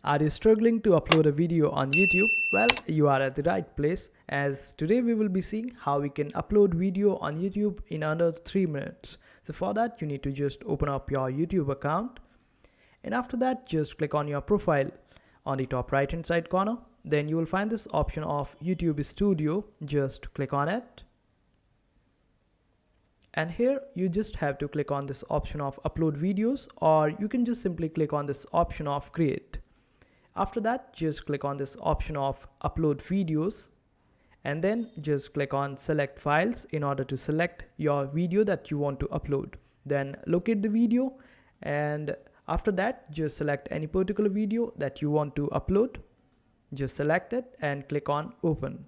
Are you struggling to upload a video on YouTube? Well, you are at the right place, as today we will be seeing how we can upload video on YouTube in under 3 minutes. So for that, you need to just open up your YouTube account, and after that just click on your profile on the top right hand side corner. Then you will find this option of YouTube Studio. Just click on it. And here you just have to click on this option of upload videos, or you can just simply click on this option of create. After that, just click on this option of upload videos, and then just click on select files in order to select your video that you want to upload. Then locate the video, and after that just select any particular video that you want to upload. Just select it and click on open.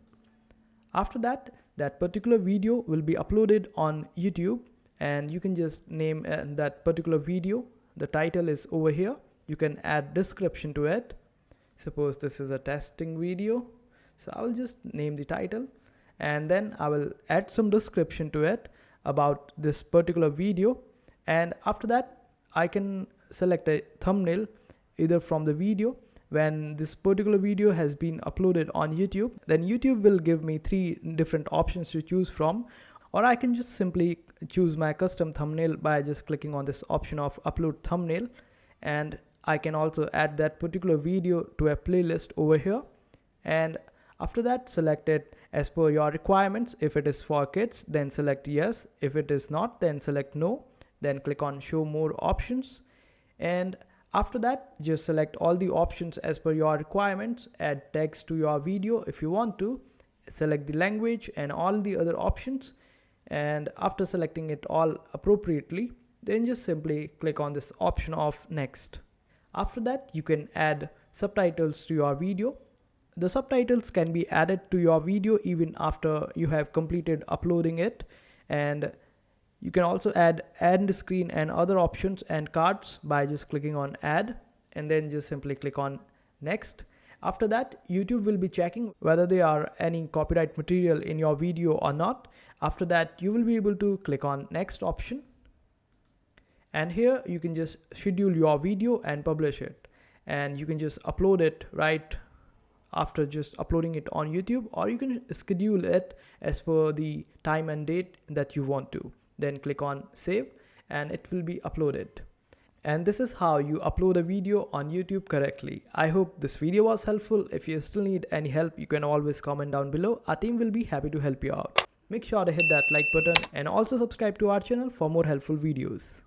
After that, that particular video will be uploaded on YouTube, and you can just name that particular video. The title is over here. You can add description to it. Suppose this is a testing video, so I will just name the title, and then I will add some description to it about this particular video. And after that, I can select a thumbnail either from the video. When this particular video has been uploaded on YouTube, then YouTube will give me 3 different options to choose from, or I can just simply choose my custom thumbnail by just clicking on this option of upload thumbnail. And I can also add that particular video to a playlist over here, and after that select it as per your requirements. If it is for kids, then select yes. If it is not, then select no. Then click on show more options, and after that just select all the options as per your requirements. Add text to your video if you want to, select the language and all the other options, and after selecting it all appropriately, then just simply click on this option of next. After that, you can add subtitles to your video. The subtitles can be added to your video even after you have completed uploading it, and you can also add end screen and other options and cards by just clicking on add, and then just simply click on next. After that, YouTube will be checking whether there are any copyright material in your video or not. After that, you will be able to click on next option, and here you can just schedule your video and publish it, and you can just upload it right after just uploading it on YouTube, or you can schedule it as per the time and date that you want to. Then click on save, and it will be uploaded. And this is how you upload a video on YouTube correctly. I hope this video was helpful. If you still need any help, you can always comment down below. Our team will be happy to help you out. Make sure to hit that like button and also subscribe to our channel for more helpful videos.